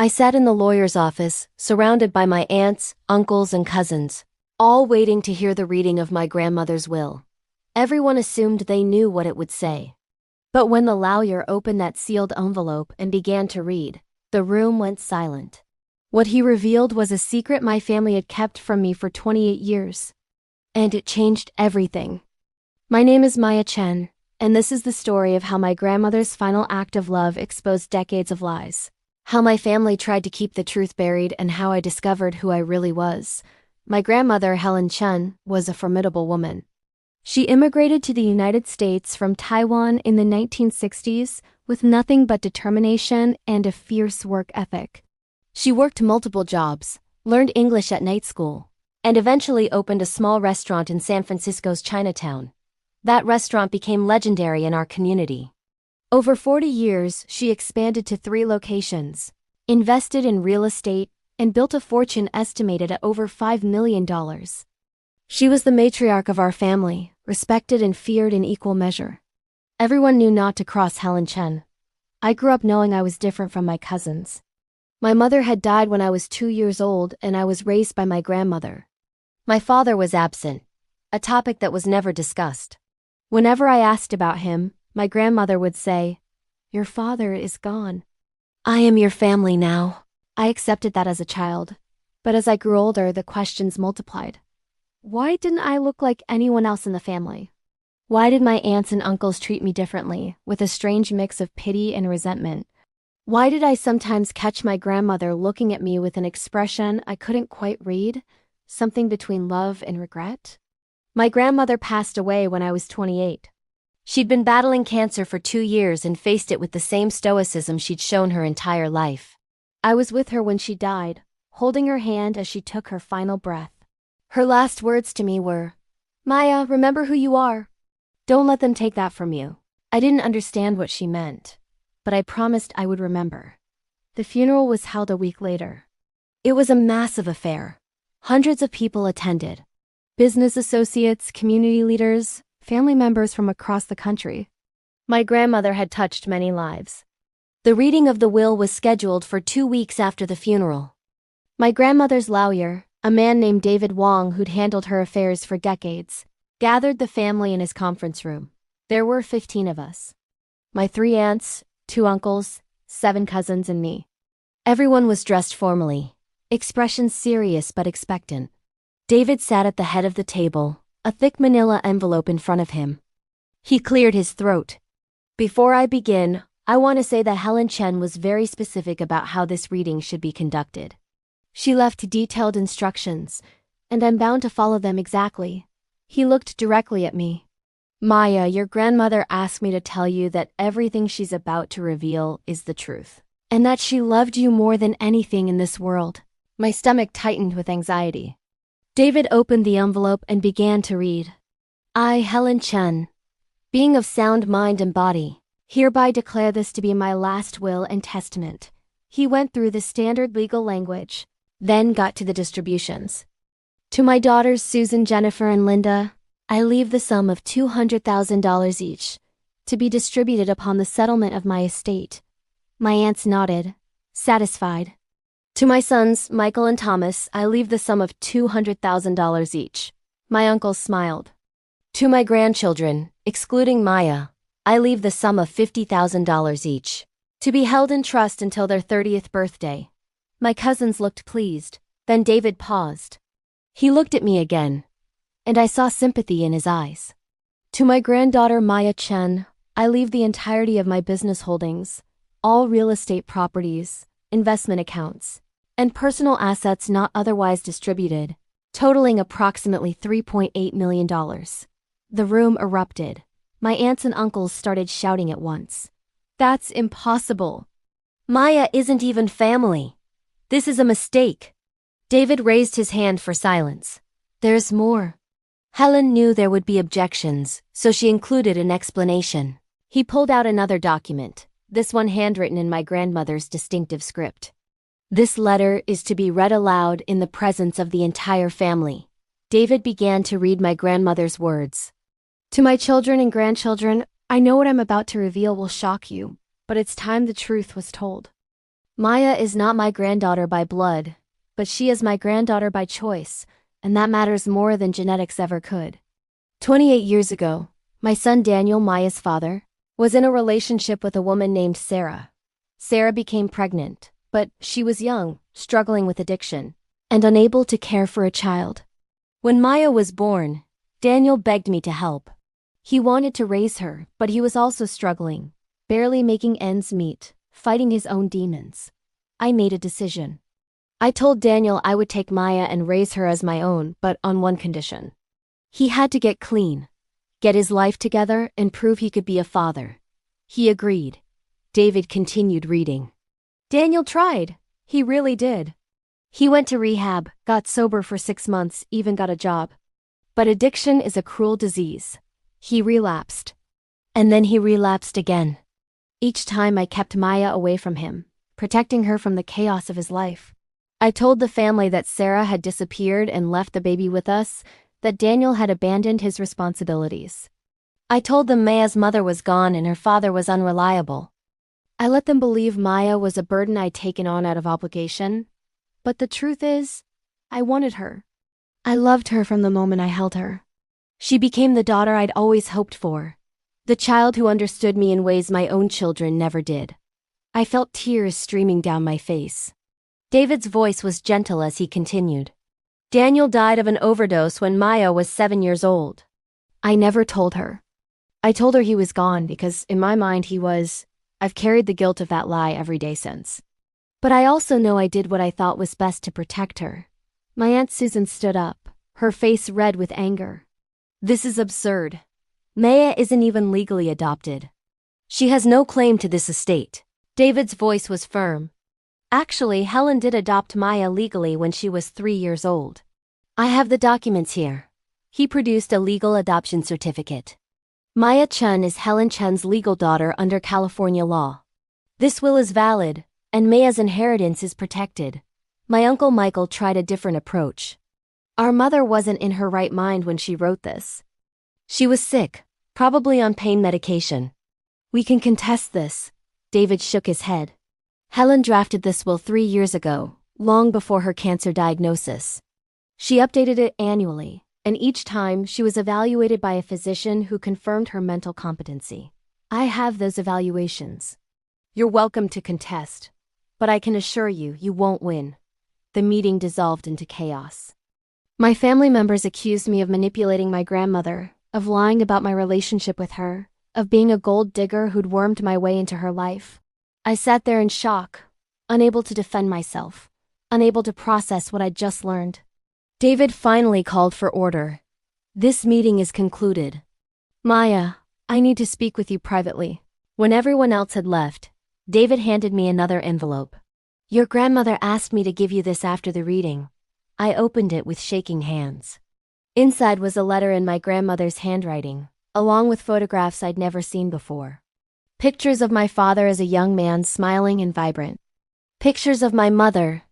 I sat in the lawyer's office, surrounded by my aunts, uncles, and cousins, all waiting to hear the reading of my grandmother's will. Everyone assumed they knew what it would say. But when the lawyer opened that sealed envelope and began to read, the room went silent. What he revealed was a secret my family had kept from me for 28 years. And it changed everything. My name is Maya Chen, and this is the story of how my grandmother's final act of love exposed decades of lies. How my family tried to keep the truth buried and how I discovered who I really was. My grandmother, Helen Chen, was a formidable woman. She immigrated to the United States from Taiwan in the 1960s with nothing but determination and a fierce work ethic. She worked multiple jobs, learned English at night school, and eventually opened a small restaurant in San Francisco's Chinatown. That restaurant became legendary in our community. Over 40 years, she expanded to 3 locations, invested in real estate, and built a fortune estimated at over $5 million. She was the matriarch of our family, respected and feared in equal measure. Everyone knew not to cross Helen Chen. I grew up knowing I was different from my cousins. My mother had died when I was 2 years old, and I was raised by my grandmother. My father was absent, a topic that was never discussed. Whenever I asked about him, my grandmother would say, "Your father is gone. I am your family now." I accepted that as a child, but as I grew older, the questions multiplied. Why didn't I look like anyone else in the family? Why did my aunts and uncles treat me differently, with a strange mix of pity and resentment? Why did I sometimes catch my grandmother looking at me with an expression I couldn't quite read, something between love and regret? My grandmother passed away when I was 28. She'd been battling cancer for 2 years and faced it with the same stoicism she'd shown her entire life. I was with her when she died, holding her hand as she took her final breath. Her last words to me were, "Maya, remember who you are. Don't let them take that from you." I didn't understand what she meant, but I promised I would remember. The funeral was held a week later. It was a massive affair. Hundreds of people attended. Business associates, community leaders, family members from across the country. My grandmother had touched many lives. The reading of the will was scheduled for 2 weeks after the funeral. My grandmother's lawyer, a man named David Wong who'd handled her affairs for decades, gathered the family in his conference room. There were 15 of us. My 3 aunts, 2 uncles, 7 cousins, and me. Everyone was dressed formally, expressions serious but expectant. David sat at the head of the table, a thick manila envelope in front of him. He cleared his throat. "Before I begin, I want to say that Helen Chen was very specific about how this reading should be conducted. She left detailed instructions, and I'm bound to follow them exactly." He looked directly at me. "Maya, your grandmother asked me to tell you that everything she's about to reveal is the truth, and that she loved you more than anything in this world." My stomach tightened with anxiety. David opened the envelope and began to read. "I, Helen Chen, being of sound mind and body, hereby declare this to be my last will and testament." He went through the standard legal language, then got to the distributions. "To my daughters Susan, Jennifer, and Linda, I leave the sum of $200,000 each, to be distributed upon the settlement of my estate." My aunts nodded, satisfied. "To my sons, Michael and Thomas, I leave the sum of $200,000 each." My uncles smiled. "To my grandchildren, excluding Maya, I leave the sum of $50,000 each, to be held in trust until their 30th birthday." My cousins looked pleased, then David paused. He looked at me again, and I saw sympathy in his eyes. "To my granddaughter Maya Chen, I leave the entirety of my business holdings, all real estate properties, investment accounts, and personal assets not otherwise distributed, totaling approximately $3.8 million. The room erupted. My aunts and uncles started shouting at once. "That's impossible. Maya isn't even family. This is a mistake." David raised his hand for silence. "There's more." Helen knew there would be objections, so she included an explanation. He pulled out another document, this one handwritten in my grandmother's distinctive script. "This letter is to be read aloud in the presence of the entire family." David began to read my grandmother's words. "To my children and grandchildren, I know what I'm about to reveal will shock you, but it's time the truth was told. Maya is not my granddaughter by blood, but she is my granddaughter by choice, and that matters more than genetics ever could. 28 years ago, my son Daniel, Maya's father, was in a relationship with a woman named Sarah. Sarah became pregnant, but she was young, struggling with addiction, and unable to care for a child. When Maya was born, Daniel begged me to help. He wanted to raise her, but he was also struggling, barely making ends meet, fighting his own demons. I made a decision. I told Daniel I would take Maya and raise her as my own, but on one condition. He had to get clean, get his life together, and prove he could be a father. He agreed. David continued reading. Daniel tried. He really did. He went to rehab, got sober for 6 months, even got a job. But addiction is a cruel disease. He relapsed. And then he relapsed again. Each time I kept Maya away from him, protecting her from the chaos of his life. I told the family that Sarah had disappeared and left the baby with us, that Daniel had abandoned his responsibilities. I told them Maya's mother was gone and her father was unreliable. I let them believe Maya was a burden I'd taken on out of obligation. But the truth is, I wanted her. I loved her from the moment I held her. She became the daughter I'd always hoped for. The child who understood me in ways my own children never did. I felt tears streaming down my face. David's voice was gentle as he continued. Daniel died of an overdose when Maya was 7 years old. I never told her. I told her he was gone because in my mind I've carried the guilt of that lie every day since. But I also know I did what I thought was best to protect her. My Aunt Susan stood up, her face red with anger. This is absurd. Maya isn't even legally adopted. She has no claim to this estate. David's voice was firm. Actually, Helen did adopt Maya legally when she was 3 years old. I have the documents here. He produced a legal adoption certificate. Maya Chun is Helen Chun's legal daughter under California law. This will is valid, and Maya's inheritance is protected. My Uncle Michael tried a different approach. Our mother wasn't in her right mind when she wrote this. She was sick, probably on pain medication. We can contest this. David shook his head. Helen drafted this will 3 years ago, long before her cancer diagnosis. She updated it annually, and each time she was evaluated by a physician who confirmed her mental competency. I have those evaluations. You're welcome to contest, but I can assure you, you won't win. The meeting dissolved into chaos. My family members accused me of manipulating my grandmother, of lying about my relationship with her, of being a gold digger who'd wormed my way into her life. I sat there in shock, unable to defend myself, unable to process what I'd just learned. David finally called for order. This meeting is concluded. Maya, I need to speak with you privately. When everyone else had left, David handed me another envelope. Your grandmother asked me to give you this after the reading. I opened it with shaking hands. Inside was a letter in my grandmother's handwriting, along with photographs I'd never seen before. Pictures of my father as a young man, smiling and vibrant. Pictures of my mother,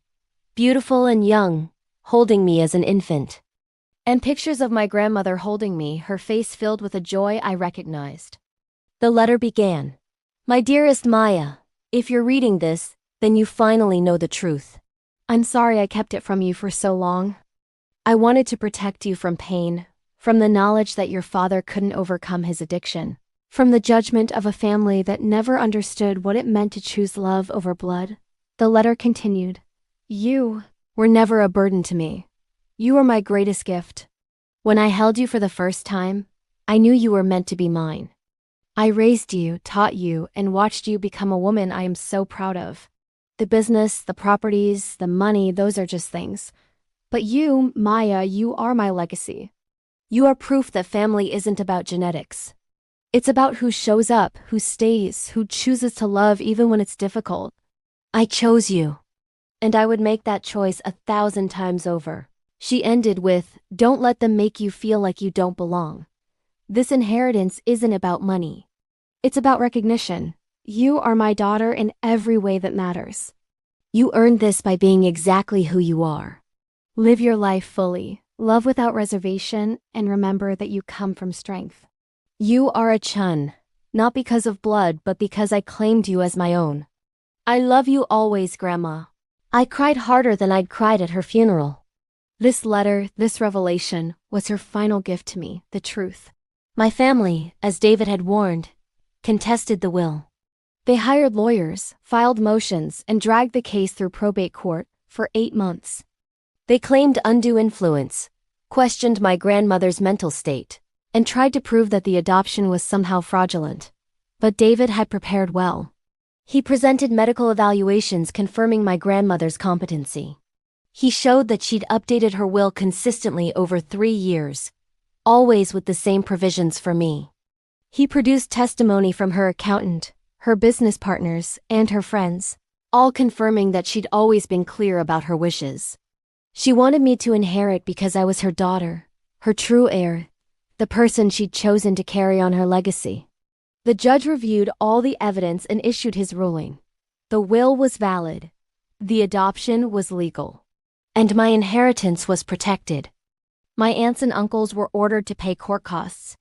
beautiful and young, holding me as an infant. And pictures of my grandmother holding me, her face filled with a joy I recognized. The letter began. My dearest Maya, if you're reading this, then you finally know the truth. I'm sorry I kept it from you for so long. I wanted to protect you from pain, from the knowledge that your father couldn't overcome his addiction. From the judgment of a family that never understood what it meant to choose love over blood. The letter continued. You were never a burden to me. You were my greatest gift. When I held you for the first time, I knew you were meant to be mine. I raised you, taught you, and watched you become a woman I am so proud of. The business, the properties, the money, those are just things. But you, Maya, you are my legacy. You are proof that family isn't about genetics. It's about who shows up, who stays, who chooses to love even when it's difficult. I chose you. And I would make that choice 1,000 times over. She ended with, don't let them make you feel like you don't belong. This inheritance isn't about money. It's about recognition. You are my daughter in every way that matters. You earned this by being exactly who you are. Live your life fully, love without reservation, and remember that you come from strength. You are a Chun, not because of blood, but because I claimed you as my own. I love you always, Grandma. I cried harder than I'd cried at her funeral. This letter, this revelation, was her final gift to me, the truth. My family, as David had warned, contested the will. They hired lawyers, filed motions, and dragged the case through probate court for 8 months. They claimed undue influence, questioned my grandmother's mental state, and tried to prove that the adoption was somehow fraudulent. But David had prepared well. He presented medical evaluations confirming my grandmother's competency. He showed that she'd updated her will consistently over 3 years, always with the same provisions for me. He produced testimony from her accountant, her business partners, and her friends, all confirming that she'd always been clear about her wishes. She wanted me to inherit because I was her daughter, her true heir, the person she'd chosen to carry on her legacy. The judge reviewed all the evidence and issued his ruling. The will was valid, the adoption was legal, and my inheritance was protected. My aunts and uncles were ordered to pay court costs.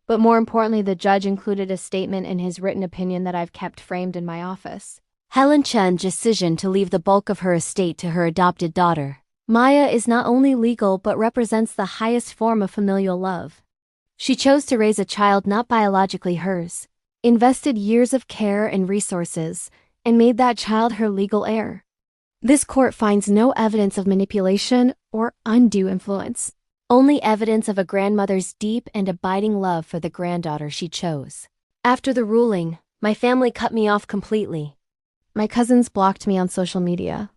But more importantly, the judge included a statement in his written opinion that I've kept framed in my office. Helen Chen's decision to leave the bulk of her estate to her adopted daughter, Maya, is not only legal but represents the highest form of familial love. She chose to raise a child not biologically hers, invested years of care and resources, and made that child her legal heir. This court finds no evidence of manipulation or undue influence, only evidence of a grandmother's deep and abiding love for the granddaughter she chose. After the ruling, my family cut me off completely. My cousins blocked me on social media.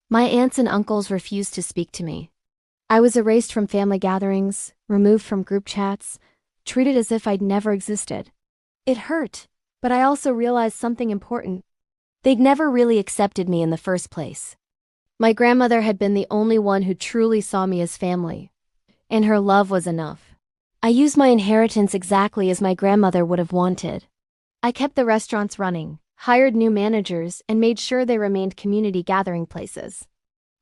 My aunts and uncles refused to speak to me. I was erased from family gatherings, removed from group chats, treated as if I'd never existed. It hurt, but I also realized something important. They'd never really accepted me in the first place. My grandmother had been the only one who truly saw me as family, and her love was enough. I used my inheritance exactly as my grandmother would have wanted. I kept the restaurants running, hired new managers, and made sure they remained community gathering places.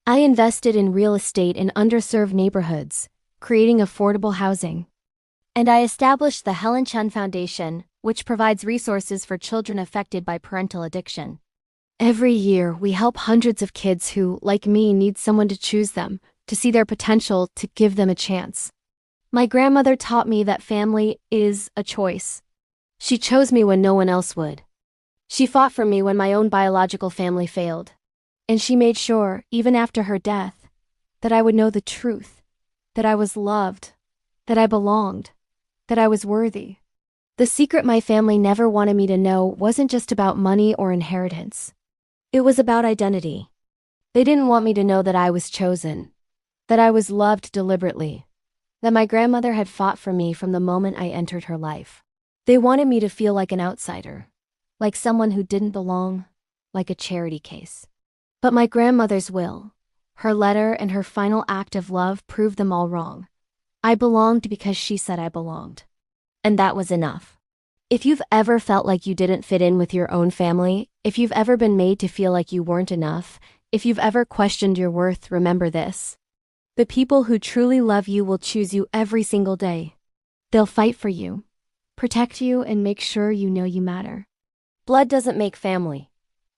I invested in real estate in underserved neighborhoods, creating affordable housing. And I established the Helen Chen Foundation, which provides resources for children affected by parental addiction. Every year, we help hundreds of kids who, like me, need someone to choose them, to see their potential, to give them a chance. My grandmother taught me that family is a choice. She chose me when no one else would. She fought for me when my own biological family failed. And she made sure, even after her death, that I would know the truth, that I was loved, that I belonged, that I was worthy. The secret my family never wanted me to know wasn't just about money or inheritance. It was about identity. They didn't want me to know that I was chosen, that I was loved deliberately, that my grandmother had fought for me from the moment I entered her life. They wanted me to feel like an outsider, like someone who didn't belong, like a charity case. But my grandmother's will, her letter, and her final act of love proved them all wrong. I belonged because she said I belonged. And that was enough. If you've ever felt like you didn't fit in with your own family, if you've ever been made to feel like you weren't enough, if you've ever questioned your worth, remember this. The people who truly love you will choose you every single day. They'll fight for you, protect you, and make sure you know you matter. Blood doesn't make family.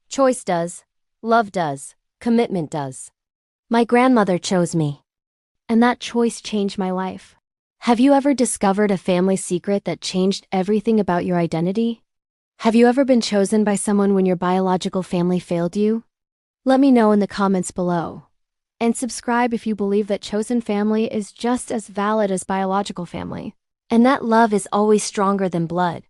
Choice does. Love does. Commitment does. My grandmother chose me, and that choice changed my life. Have you ever discovered a family secret that changed everything about your identity? Have you ever been chosen by someone when your biological family failed you? Let me know in the comments below. And subscribe if you believe that chosen family is just as valid as biological family, and that love is always stronger than blood.